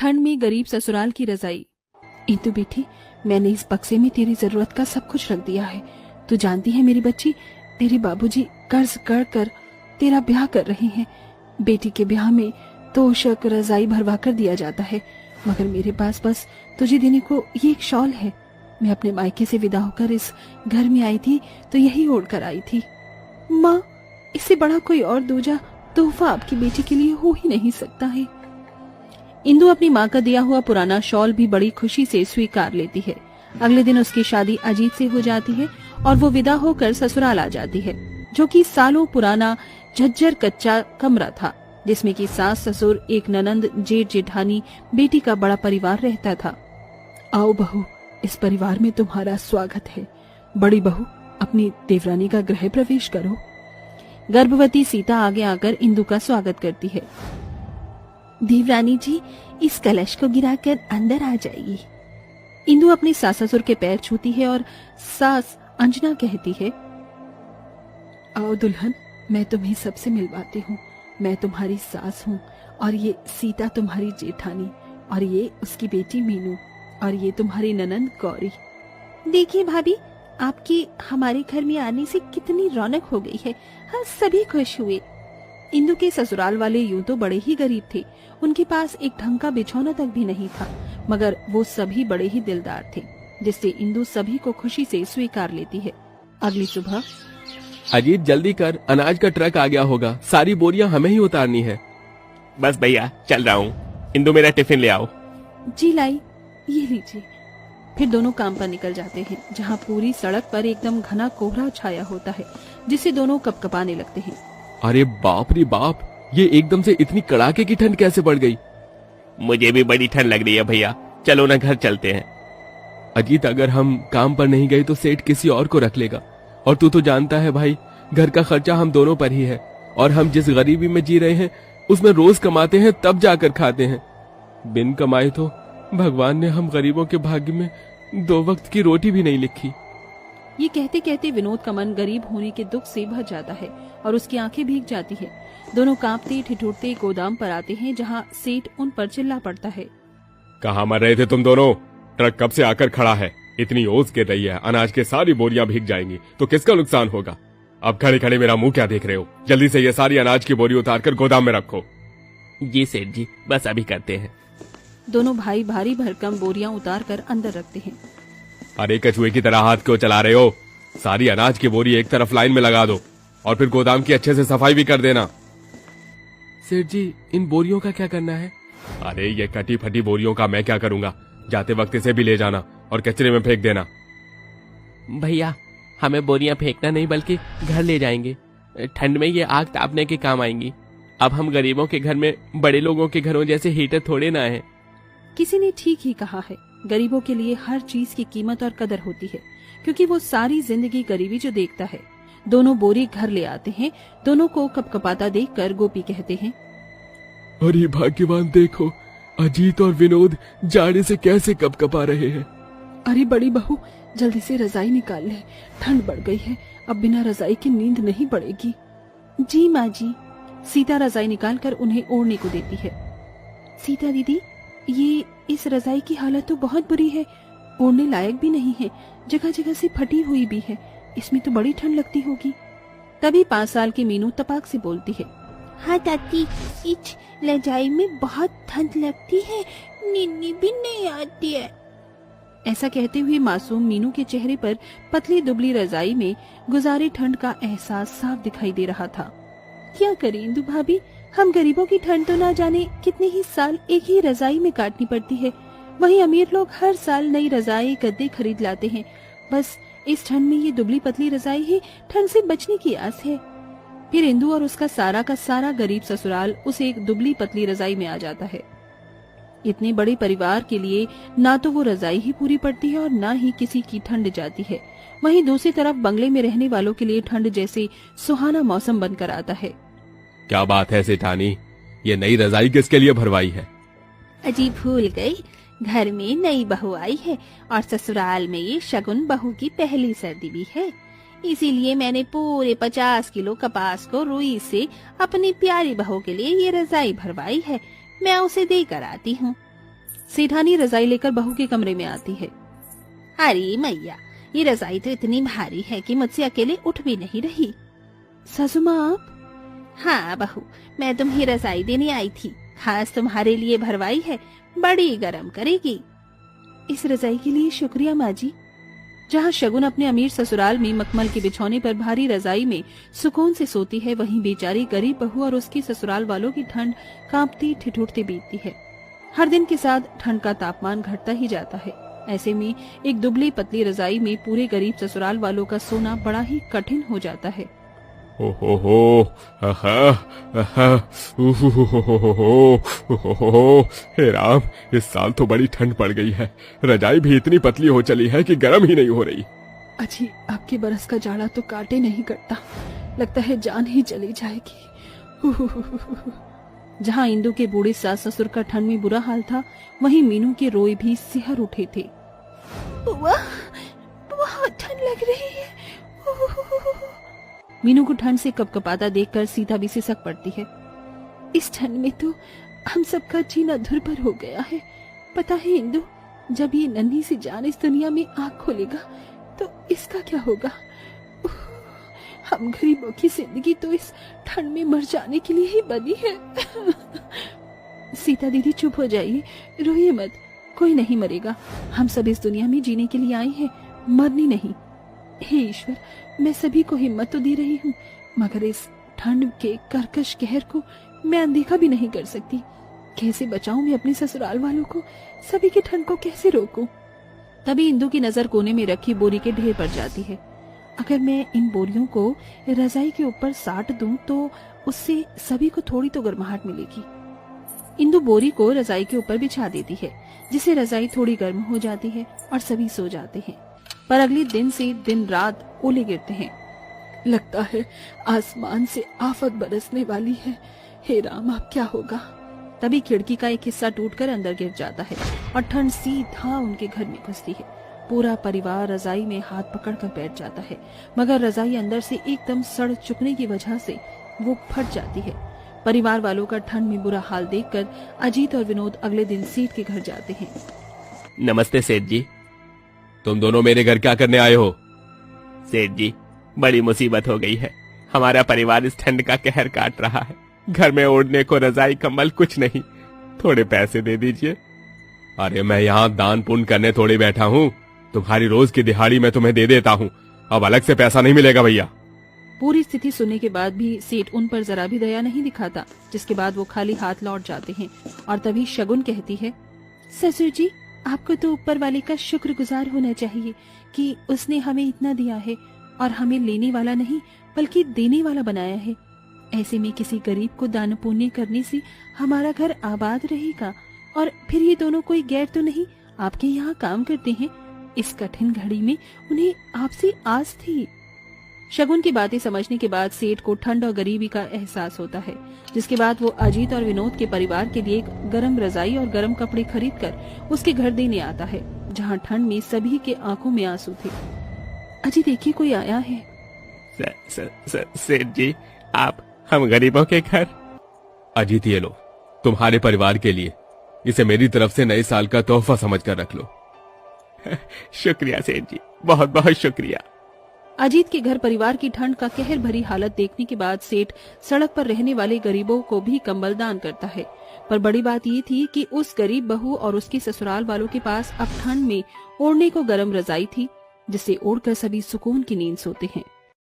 ठंड में गरीब ससुराल की रजाई। इंदु बेटी, मैंने इस बक्से में तेरी जरूरत का सब कुछ रख दिया है। तू जानती है मेरी बच्ची, तेरे बाबूजी कर्ज कर तेरा ब्याह कर रहे हैं। बेटी के ब्याह में तोशक रजाई भरवा कर दिया जाता है, मगर मेरे पास बस तुझे देने को ये एक शॉल है। मैं अपने मायके से विदा होकर इस घर में आई थी तो यही ओढ़ कर आई थी। माँ, इससे बड़ा कोई और दूजा तोहफा आपकी बेटी के लिए हो ही नहीं सकता है। इंदु अपनी माँ का दिया हुआ पुराना शॉल भी बड़ी खुशी से स्वीकार लेती है। अगले दिन उसकी शादी अजीत से हो जाती है और वो विदा होकर ससुराल आ जाती है, जो कि सालों पुराना झज्जर कच्चा कमरा था, जिसमें कि सास ससुर, एक ननंद, जेठ जेठानी, बेटी का बड़ा परिवार रहता था। आओ बहू, इस परिवार में तुम्हारा स्वागत है। बड़ी बहू, अपनी देवरानी का गृह प्रवेश करो। गर्भवती सीता आगे आकर इंदु का स्वागत करती है। देवरानी जी, इस कलश को गिराकर अंदर आ जाइए। इंदु अपनी सास ससुर के पैर छूती है और सास अंजना कहती है, आओ दुल्हन, मैं तुम्हें सबसे मिलवाती हूँ। मैं तुम्हारी सास हूँ और ये सीता तुम्हारी जेठानी, और ये उसकी बेटी मीनू, और ये तुम्हारी ननंद गौरी। देखिए भाभी, आपकी हमारे घर में आने से कितनी रौनक हो गई है। हम सभी खुश हुए। इंदु के ससुराल वाले यूं तो बड़े ही गरीब थे, उनके पास एक ढंग का बिछौना तक भी नहीं था, मगर वो सभी बड़े ही दिलदार थे, जिससे इंदु सभी को खुशी से स्वीकार लेती है। अगली सुबह, अजीत जल्दी कर, अनाज का ट्रक आ गया होगा, सारी बोरियां हमें ही उतारनी है। बस भैया, चल रहा हूँ। इंदु, मेरा टिफिन ले आओ। जी लाई, ये लीजिए। फिर दोनों काम पर निकल जाते हैं, जहाँ पूरी सड़क पर एकदम घना कोहरा छाया होता है, जिससे दोनों कपकपाने लगते हैं। अरे बाप रे बाप, ये एकदम से इतनी कड़ाके की ठंड कैसे बढ़ गई? मुझे भी बड़ी ठंड लग रही है भैया, चलो ना घर चलते हैं। अजीत, अगर हम काम पर नहीं गए तो सेठ किसी और को रख लेगा, और तू तो जानता है भाई, घर का खर्चा हम दोनों पर ही है, और हम जिस गरीबी में जी रहे हैं उसमें रोज कमाते हैं तब जाकर खाते हैं। बिन कमाए तो भगवान ने हम गरीबों के भाग्य में 2 वक्त की रोटी भी नहीं लिखी। ये कहते कहते विनोद का मन गरीब होने के दुख से भर जाता है और उसकी आंखें भीग जाती है। दोनों कांपते ठिठुरते गोदाम पर आते हैं, जहाँ सेठ उन पर चिल्ला पड़ता है, कहाँ मर रहे थे तुम दोनों? ट्रक कब से आकर खड़ा है, इतनी ओस गिर रही है, अनाज के सारी बोरियां भीग जाएंगी तो किसका नुकसान होगा? अब खड़े खड़े मेरा मुंह क्या देख रहे हो? जल्दी से ये सारी अनाज की बोरी उतारकर गोदाम में रखो। जी सेठ जी, बस अभी करते हैं। दोनों भाई भारी भरकम बोरियां उतार कर अंदर रखते हैं। अरे कछुए की तरह हाथ क्यों चला रहे हो? सारी अनाज की बोरी एक तरफ लाइन में लगा दो और फिर गोदाम की अच्छे से सफाई भी कर देना। सेठ जी, इन बोरियों का क्या करना है? अरे ये कटी फटी बोरियों का मैं क्या करूंगा? जाते वक्त इसे भी ले जाना और कचरे में फेंक देना। भैया, हमें बोरियां फेंकना नहीं बल्कि घर ले जाएंगे। ठंड में ये आग तापने के काम आएंगी। अब हम गरीबों के घर में बड़े लोगों के घरों जैसे हीटर थोड़े ना है। किसी ने ठीक ही कहा है, गरीबों के लिए हर चीज की कीमत और कदर होती है, क्योंकि वो सारी जिंदगी गरीबी जो देखता है। दोनों बोरी घर ले आते हैं। दोनों को कपकपाता देखकर गोपी कहते हैं, अरे भाग्यवान, देखो अजीत और विनोद जाड़े से कैसे कपकपा रहे हैं। अरे बड़ी बहू, जल्दी से रजाई निकाल ले, ठंड बढ़ गई है, अब बिना रजाई की नींद नहीं पड़ेगी। जी माँ जी। सीता रजाई निकालकर उन्हें ओढ़ने को देती है। सीता दीदी, ये इस रजाई की हालत तो बहुत बुरी है, ओढ़ने लायक भी नहीं है, जगह जगह से फटी हुई भी है, इसमें तो बड़ी ठंड लगती होगी। तभी 5 साल की मीनू तपाक से बोलती है, हाँ दादी, इस रजाई में बहुत ठंड लगती है, नींद भी नहीं आती है। ऐसा कहते हुए मासूम मीनू के चेहरे पर पतली दुबली रजाई में गुजारे ठंड का एहसास साफ दिखाई दे रहा था। क्या करें इंदु भाभी, हम गरीबों की ठंड तो ना जाने कितने ही साल एक ही रजाई में काटनी पड़ती है, वहीं अमीर लोग हर साल नई रजाई गद्दे खरीद लाते हैं। बस इस ठंड में ये दुबली पतली रजाई ही ठंड से बचने की आस है। फिर इंदु और उसका सारा का सारा गरीब ससुराल उस एक दुबली पतली रजाई में आ जाता है। इतने बड़े परिवार के लिए ना तो वो रजाई ही पूरी पड़ती है और ना ही किसी की ठंड जाती है। वहीं दूसरी तरफ बंगले में रहने वालों के लिए ठंड जैसे सुहाना मौसम बनकर आता है। क्या बात है सेठानी, ये नई रजाई किसके लिए भरवाई है? अजी भूल गई, घर में नई बहू आई है और ससुराल में ये शगुन बहू की पहली सर्दी भी है, इसीलिए मैंने पूरे 50 किलो कपास को रुई से अपनी प्यारी बहू के लिए ये रजाई भरवाई है। मैं उसे देकर आती हूँ। सेठानी रजाई लेकर बहू के कमरे में आती है। अरे मैया, ये रजाई तो इतनी भारी है कि मुझसे अकेले उठ भी नहीं रही। सासू माँ आप? हाँ बहू, मैं तुम्हें रजाई देने आई थी, खास तुम्हारे लिए भरवाई है, बड़ी गरम करेगी। इस रजाई के लिए शुक्रिया माँ जी। जहाँ शगुन अपने अमीर ससुराल में मखमल के बिछौने पर भारी रजाई में सुकून से सोती है, वहीं बेचारी गरीब बहू और उसकी ससुराल वालों की ठंड कांपती ठिठुरती बीतती है। हर दिन के साथ ठंड का तापमान घटता ही जाता है। ऐसे में एक दुबली पतली रजाई में पूरे गरीब ससुराल वालों का सोना बड़ा ही कठिन हो जाता है। हो हे राम, इस साल तो बड़ी ठंड पड़ गई है। रजाई भी इतनी पतली हो चली है कि गर्म ही नहीं हो रही। अजी, आपके बरस का जाड़ा तो काटे नहीं करता, लगता है जान ही चली जाएगी। जहाँ इंदु के बूढ़े सास ससुर का ठंड में बुरा हाल था, वहीं मीनू के रोए भी सिहर उठे थे। बहुत ठंड लग रही है। मीनू को ठंड से कपकपाता देखकर सीता भी सिसक पड़ती है। इस ठंड में तो हम सबका जीना दुर्भर हो गया है। पता है इंदु, जब ये नन्ही सी जान इस दुनिया में आँख खोलेगा तो इसका क्या होगा? हम गरीबों की जिंदगी तो इस ठंड में मर जाने के लिए ही बनी है। सीता दीदी चुप हो जाइए, रोइए मत, कोई नहीं मरेगा। हम सब इस दुनिया में जीने के लिए आए हैं, मरनी नहीं। हे ईश्वर, मैं सभी को हिम्मत तो दे रही हूँ, मगर इस ठंड के कर्कश कहर को मैं अनदेखा भी नहीं कर सकती। कैसे बचाऊं मैं अपने ससुराल वालों को? सभी की ठंड को कैसे रोकूं? तभी इंदु की नजर कोने में रखी बोरी के ढेर पर जाती है। अगर मैं इन बोरियों को रजाई के ऊपर साट दूं तो उससे सभी को थोड़ी तो गर्माहट मिलेगी। इंदु बोरी को रजाई के ऊपर बिछा देती है, जिससे रजाई थोड़ी गर्म हो जाती है और सभी सो जाते हैं। पर अगले दिन से दिन रात ओले गिरते हैं। लगता है आसमान से आफत बरसने वाली है। हे राम, अब क्या होगा? तभी खिड़की का एक हिस्सा टूटकर अंदर गिर जाता है और ठंड सीधा उनके घर में घुसती है। पूरा परिवार रजाई में हाथ पकड़कर बैठ जाता है, मगर रजाई अंदर से एकदम सड़ चुकने की वजह से वो फट जाती है। परिवार वालों का ठंड में बुरा हाल देखकर अजीत और विनोद अगले दिन सेठ के घर जाते हैं। नमस्ते सेठ जी। तुम दोनों मेरे घर क्या करने आए हो? सेठ जी, बड़ी मुसीबत हो गई है। हमारा परिवार इस ठंड का कहर काट रहा है। घर में ओढ़ने को रजाई कंबल कुछ नहीं, थोड़े पैसे दे दीजिए। अरे मैं यहाँ दान पुण्य करने थोड़ी बैठा हूँ, तुम्हारी रोज की दिहाड़ी मैं तुम्हें दे देता हूँ, अब अलग से पैसा नहीं मिलेगा भैया। पूरी स्थिति सुनने के बाद भी सेठ उन पर जरा भी दया नहीं दिखाता, जिसके बाद वो खाली हाथ लौट जाते हैं। और तभी शगुन कहती है, ससुर जी, आपको तो ऊपर वाले का शुक्रगुजार होना चाहिए कि उसने हमें इतना दिया है और हमें लेने वाला नहीं बल्कि देने वाला बनाया है। ऐसे में किसी गरीब को दान पुण्य करने से हमारा घर आबाद रहेगा। और फिर ये दोनों कोई गैर तो नहीं, आपके यहाँ काम करते हैं। इस कठिन घड़ी में उन्हें आपसे आस थी। शगुन की बातें समझने के बाद सेठ को ठंड और गरीबी का एहसास होता है, जिसके बाद वो अजीत और विनोद के परिवार के लिए एक गरम रजाई और गरम कपड़े खरीदकर उसके घर देने आता है, जहाँ ठंड में सभी के आंखों में आंसू थे। अजी देखिए, कोई आया है। सेठ जी, आप हम गरीबों के घर। अजीत, ये लो तुम्हारे परिवार के लिए, इसे मेरी तरफ से नए साल का तोहफा समझकर रख लो। शुक्रिया सेठ जी, बहुत बहुत शुक्रिया। अजीत के घर परिवार की ठंड का कहर भरी हालत देखने के बाद सेठ सड़क पर रहने वाले गरीबों को भी कंबल दान करता है। पर बड़ी बात ये थी कि उस गरीब बहू और उसकी ससुराल वालों के पास अब ठंड में ओढ़ने को गरम रजाई थी, जिसे ओढ़कर सभी सुकून की नींद सोते हैं।